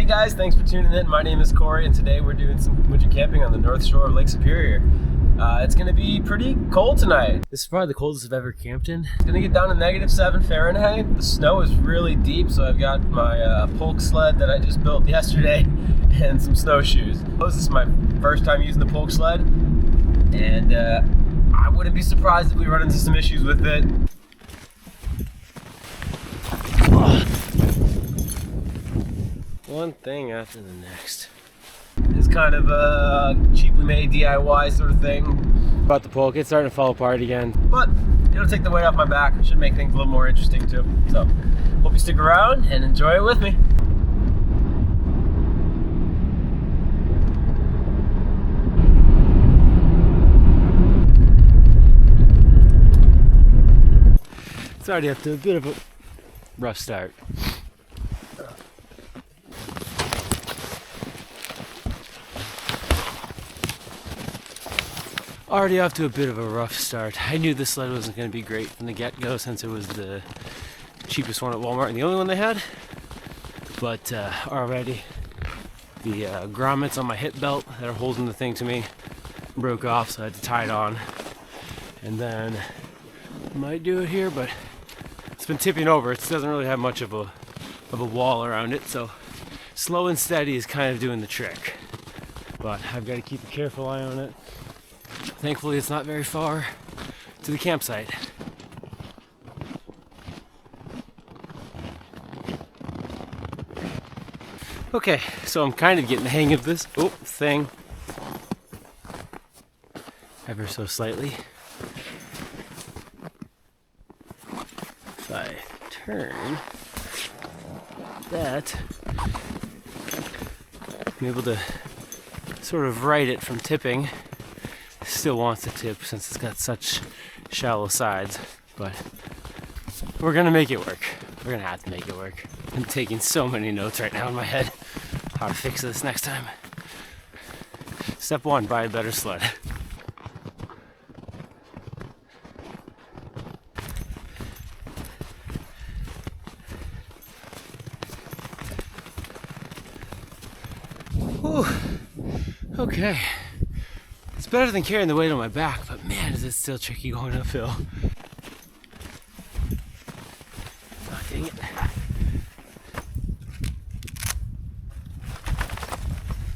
guys, thanks for tuning in. My name is Corey, and today we're doing some winter camping on the north shore of Lake Superior. It's going to be pretty cold tonight. This is probably the coldest I've ever camped in. It's going to get down to -7 Fahrenheit. The snow is really deep, so I've got my Pulk Sled that I just built yesterday and some snowshoes. This is my first time using the Pulk Sled, and I wouldn't be surprised if we run into some issues with it. One thing after the next. It's kind of a cheaply made DIY sort of thing. About the Pulk, it's starting to fall apart again, but it'll take the weight off my back. It should make things a little more interesting too. So, hope you stick around and enjoy it with me. It's already up to a bit of a rough start. Already off to a bit of a rough start. I knew this sled wasn't going to be great from the get-go since it was the cheapest one at Walmart and the only one they had. But already the grommets on my hip belt that are holding the thing to me broke off, so I had to tie it on. And then might do it here, but it's been tipping over. It doesn't really have much of a wall around it, so slow and steady is kind of doing the trick. But I've got to keep a careful eye on it. Thankfully, it's not very far to the campsite. Okay, so I'm kind of getting the hang of this thing ever so slightly. If I turn that, I'm able to sort of right it from tipping. Still wants to tip since it's got such shallow sides, but we're gonna make it work. We're gonna have to make it work. I'm taking so many notes right now in my head how to fix this next time. Step 1, buy a better sled. Whew. Okay. It's better than carrying the weight on my back, but man, is it still tricky going uphill. Oh, dang it.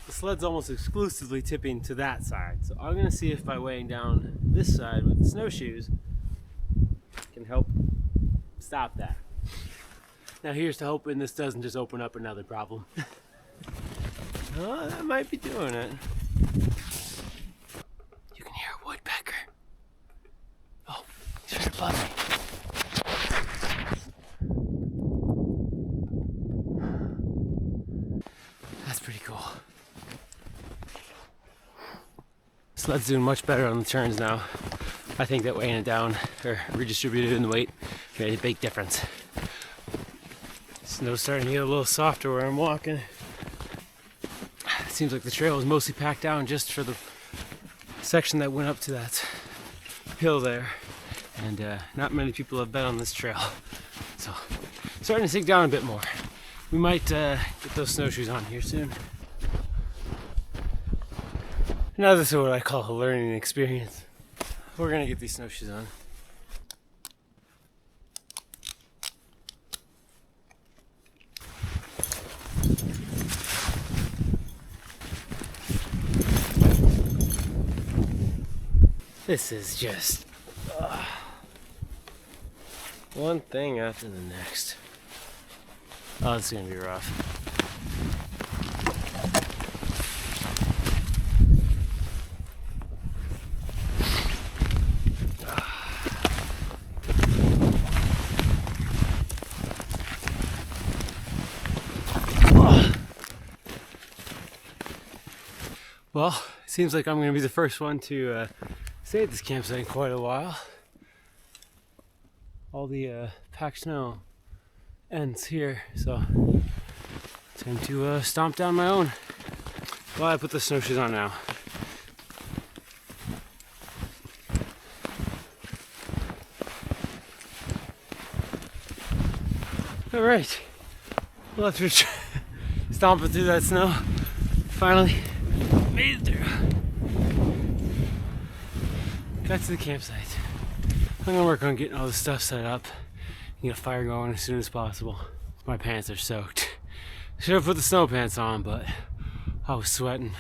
The sled's almost exclusively tipping to that side, so I'm gonna see if by weighing down this side with the snowshoes can help stop that. Now here's to hoping this doesn't just open up another problem. Oh, that might be doing it. That's pretty cool. Sled's doing much better on the turns now. I think that weighing it down or redistributing the weight made a big difference. Snow's starting to get a little softer where I'm walking. It seems like the trail is mostly packed down just for the section that went up to that hill there. And not many people have been on this trail. So, starting to sink down a bit more. We might get those snowshoes on here soon. Now this is what I call a learning experience. We're gonna get these snowshoes on. This is just one thing after the next. Oh, it's gonna be rough. Well, it seems like I'm gonna be the first one to stay at this campsite in quite a while. All the packed snow ends here, so time to stomp down my own. Well, I put the snowshoes on now. All right. Well, after stomping through that snow. Finally made it through. Got to the campsite. I'm gonna work on getting all this stuff set up and get a fire going as soon as possible. My pants are soaked. Should have put the snow pants on, but I was sweating.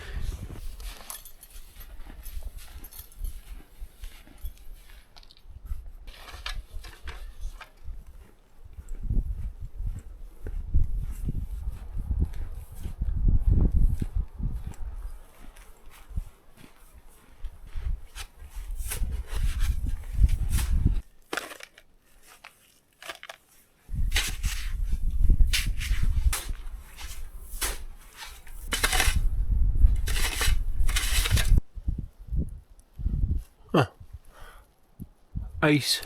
Huh. Ice.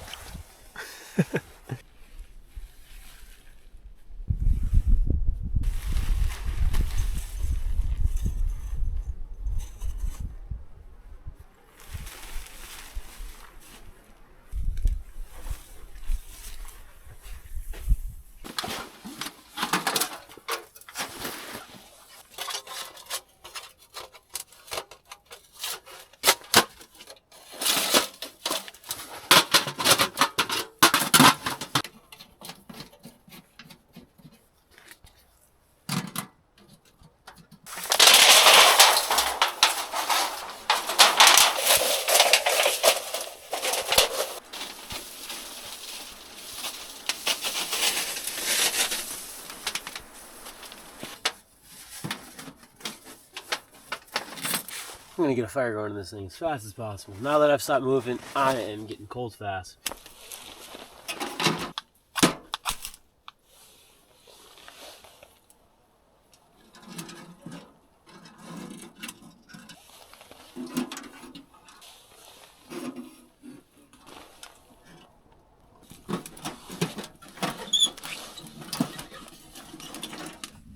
I'm gonna get a fire going in this thing as fast as possible. Now that I've stopped moving, I am getting cold fast.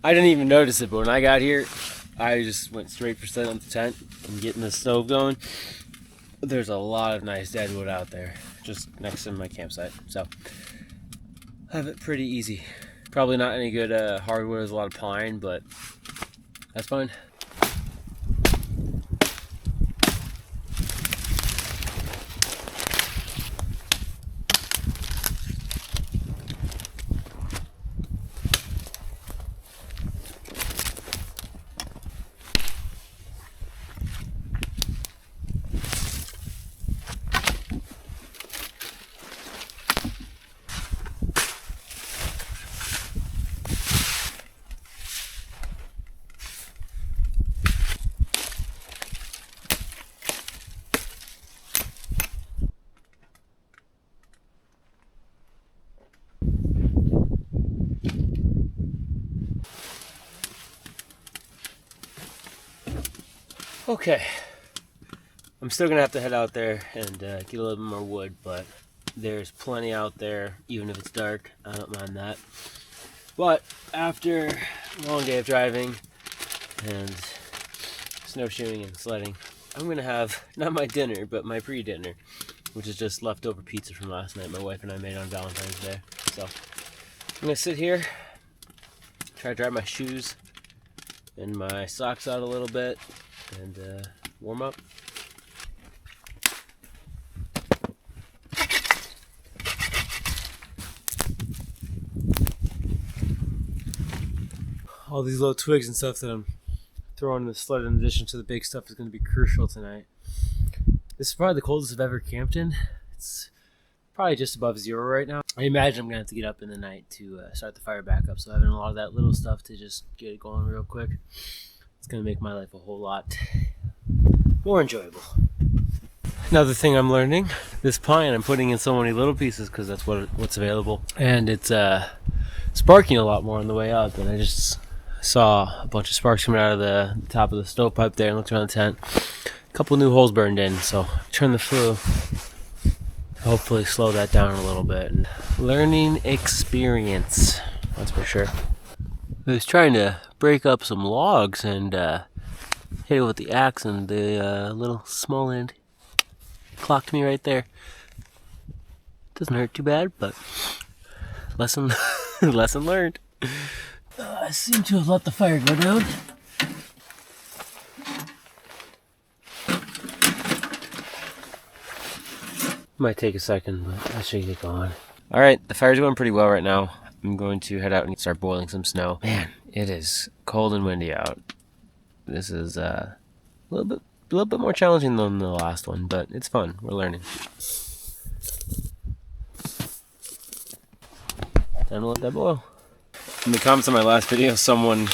I didn't even notice it, but when I got here, I just went straight for setting up the tent and getting the stove going. There's a lot of nice deadwood out there, just next to my campsite, so I have it pretty easy. Probably not any good hardwood, there's a lot of pine, but that's fine. Okay, I'm still gonna have to head out there and get a little bit more wood, but there's plenty out there, even if it's dark. I don't mind that. But after a long day of driving and snowshoeing and sledding, I'm gonna have not my dinner, but my pre-dinner, which is just leftover pizza from last night my wife and I made on Valentine's Day. So I'm gonna sit here, try to dry my shoes and my socks out a little bit, and warm up. All these little twigs and stuff that I'm throwing in the sled in addition to the big stuff is going to be crucial tonight. This is probably the coldest I've ever camped in. It's probably just above 0 right now. I imagine I'm going to have to get up in the night to start the fire back up, so having a lot of that little stuff to just get it going real quick, it's going to make my life a whole lot more enjoyable. Another thing I'm learning, this pine I'm putting in so many little pieces because that's what's available, and it's sparking a lot more on the way out. And I just saw a bunch of sparks coming out of the top of the stovepipe there and looked around the tent. A couple new holes burned in, so turn the flue. Hopefully slow that down a little bit. Learning experience, that's for sure. I was trying to break up some logs and hit it with the axe, and the little small end clocked me right there. Doesn't hurt too bad, but lesson learned. I seem to have let the fire go down. Might take a second, but I should get going. Alright, the fire's going pretty well right now. I'm going to head out and start boiling some snow. Man, it is cold and windy out. This is a little bit more challenging than the last one, but it's fun. We're learning. Time to let that boil. In the comments on my last video, someone,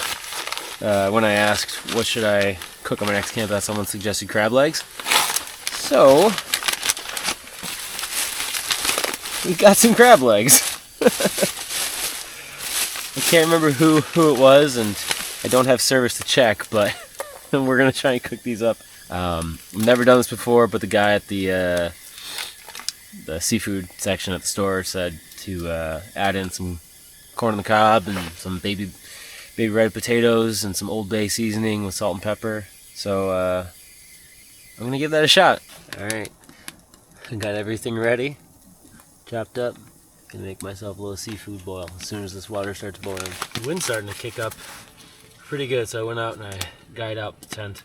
when I asked what should I cook on my next camp, someone suggested crab legs. So we got some crab legs. I can't remember who it was, and I don't have service to check, but we're gonna try and cook these up. I've never done this before, but the guy at the seafood section at the store said to add in some corn on the cob and some baby red potatoes and some Old Bay seasoning with salt and pepper. So I'm gonna give that a shot. All right, I got everything ready, chopped up. Gonna make myself a little seafood boil as soon as this water starts boiling. The wind's starting to kick up pretty good, so I went out and I guyed out the tent.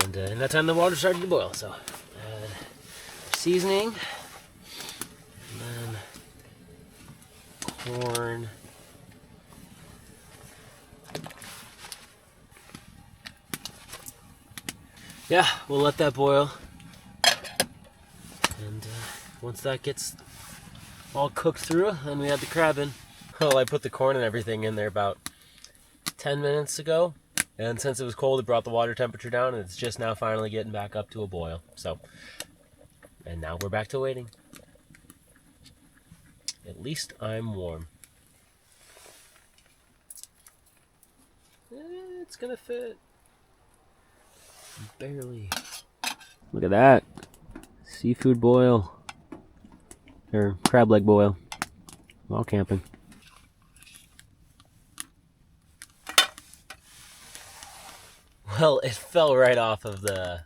And in that time the water started to boil, so seasoning, and then corn, yeah, we'll let that boil, and once that gets all cooked through, then we add the crab in. Well, I put the corn and everything in there about 10 minutes ago, and since it was cold, it brought the water temperature down, and it's just now finally getting back up to a boil. So, and now we're back to waiting. At least I'm warm. It's gonna fit. Barely. Look at that. Seafood boil. Or crab leg boil. While camping. Well, it fell right off of the,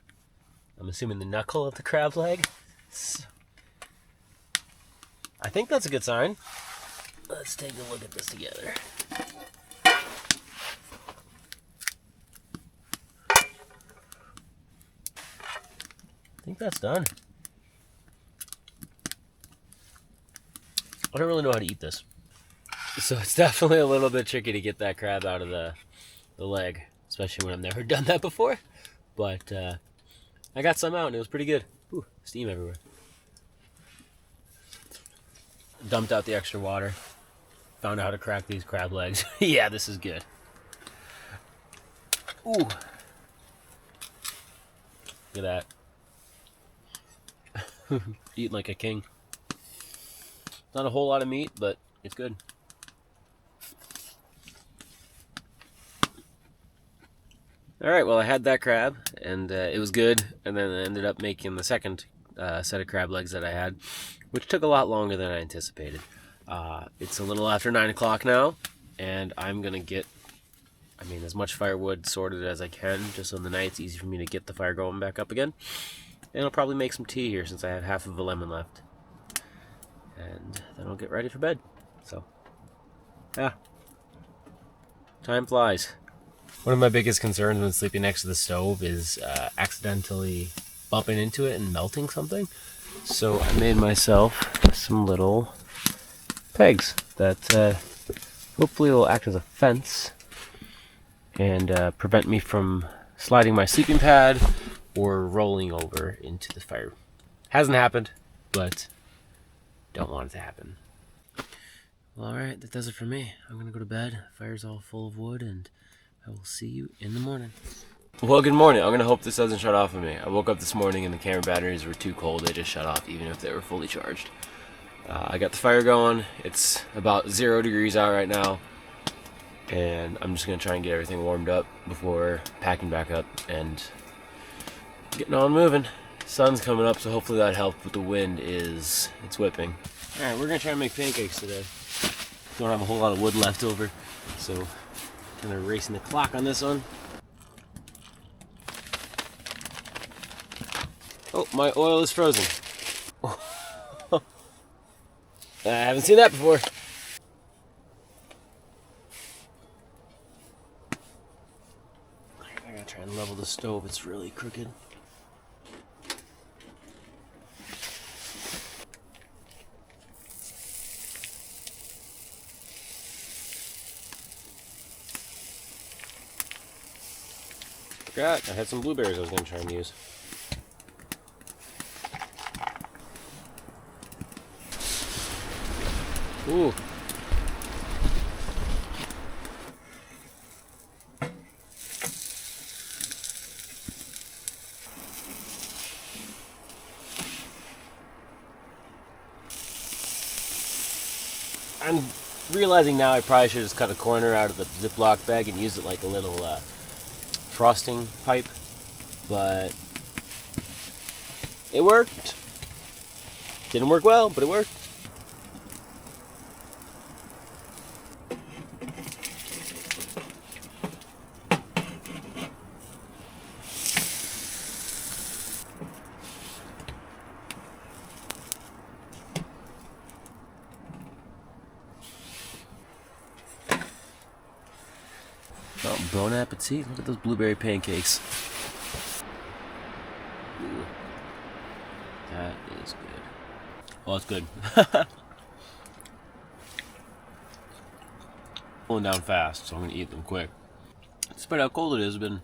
I'm assuming the knuckle of the crab leg. So, I think that's a good sign. Let's take a look at this together. I think that's done. I don't really know how to eat this. So it's definitely a little bit tricky to get that crab out of the leg, especially when I've never done that before. But I got some out and it was pretty good. Ooh, steam everywhere. Dumped out the extra water. Found out how to crack these crab legs. Yeah, this is good. Ooh. Look at that. Eating like a king. Not a whole lot of meat, but it's good. Alright, well I had that crab, and it was good, and then I ended up making the second set of crab legs that I had, which took a lot longer than I anticipated. It's a little after 9 o'clock now, and I'm going to get, as much firewood sorted as I can, just so in the night it's easy for me to get the fire going back up again. And I'll probably make some tea here since I have half of a lemon left. And then I'll get ready for bed. So, yeah. Time flies. One of my biggest concerns when sleeping next to the stove is accidentally bumping into it and melting something. So I made myself some little pegs that hopefully will act as a fence and prevent me from sliding my sleeping pad or rolling over into the fire. Hasn't happened, but don't want it to happen. Well, alright, that does it for me. I'm gonna go to bed. Fire's all full of wood, and I will see you in the morning. Well, good morning. I'm gonna hope this doesn't shut off on me. I woke up this morning and the camera batteries were too cold. They just shut off even if they were fully charged. I got the fire going. It's about 0 degrees out right now, and I'm just gonna try and get everything warmed up before packing back up and getting on moving. Sun's coming up, so hopefully that helped, but the wind it's whipping. Alright, we're gonna try and make pancakes today. Don't have a whole lot of wood left over, so kind of racing the clock on this one. Oh, my oil is frozen. I haven't seen that before. gotta try and level the stove, it's really crooked. Forgot, I had some blueberries I was gonna try and use. Ooh. I'm realizing now I probably should just cut a corner out of the Ziploc bag and use it like a little frosting pipe, but it worked. Didn't work well, but it worked. Oh, bon appetit. Look at those blueberry pancakes. Ooh. That is good. Well, it's good. Going down fast, so I'm going to eat them quick. Despite how cold it is, I've been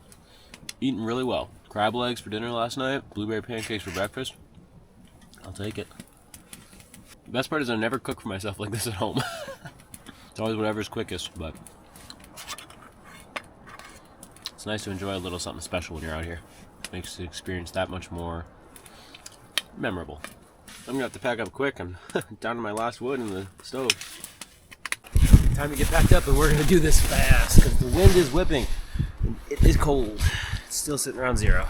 eating really well. Crab legs for dinner last night, blueberry pancakes for breakfast. I'll take it. The best part is I never cook for myself like this at home. It's always whatever's quickest, but it's nice to enjoy a little something special when you're out here. It makes the experience that much more memorable. I'm gonna have to pack up quick. I'm down to my last wood in the stove. Time to get packed up, and we're gonna do this fast because the wind is whipping. It is cold. It's still sitting around 0.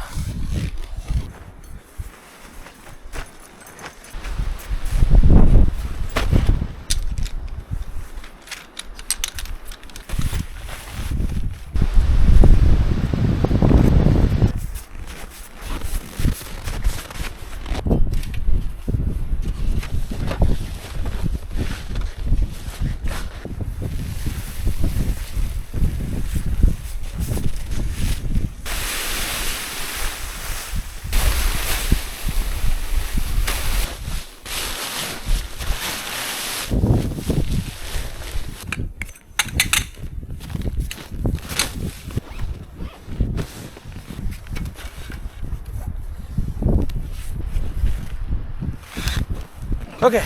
Okay,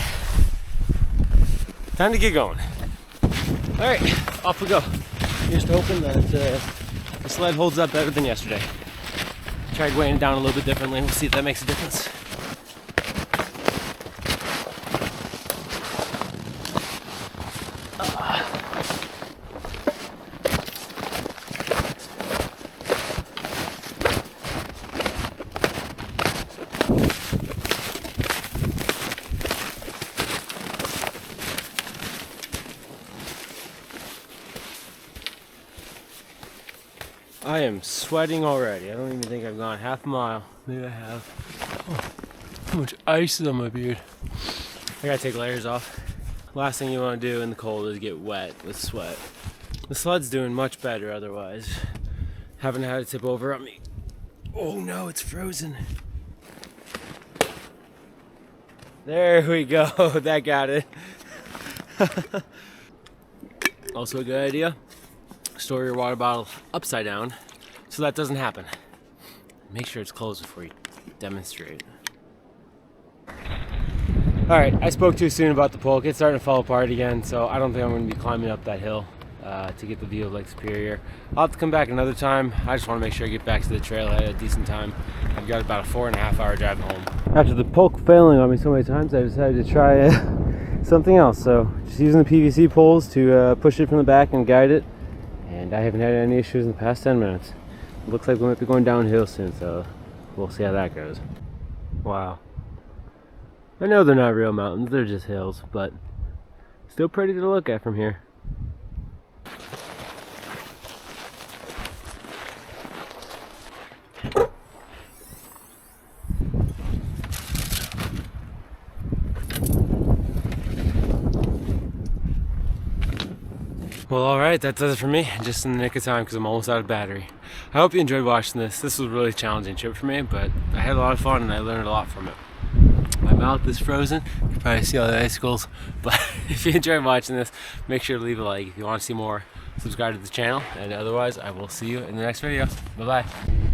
time to get going. All right, off we go. Just hoping that the sled holds up better than yesterday. Tried weighing it down a little bit differently. We'll see if that makes a difference. I am sweating already. I don't even think I've gone half a mile. Maybe I have. Oh, how much ice is on my beard. I gotta take layers off. Last thing you want to do in the cold is get wet with sweat. The sled's doing much better otherwise. Haven't had it tip over on me. Oh no, it's frozen. There we go. That got it. Also a good idea. Store your water bottle upside down so that doesn't happen. Make sure it's closed before you demonstrate. Alright, I spoke too soon about the Pulk. It's starting to fall apart again, so I don't think I'm going to be climbing up that hill to get the view of Lake Superior. I'll have to come back another time. I just want to make sure I get back to the trailhead at a decent time. I've got about a 4.5 hour drive home. After the Pulk failing on me so many times, I decided to try something else. So just using the PVC poles to push it from the back and guide it. And I haven't had any issues in the past 10 minutes. It looks like we might be going downhill soon, so we'll see how that goes. Wow. I know they're not real mountains, they're just hills, but still pretty to look at from here. Well, alright, that does it for me, just in the nick of time because I'm almost out of battery. I hope you enjoyed watching this. This was a really challenging trip for me, but I had a lot of fun and I learned a lot from it. My mouth is frozen, you can probably see all the icicles, but if you enjoyed watching this, make sure to leave a like. If you want to see more, subscribe to the channel, and otherwise I will see you in the next video. Bye bye.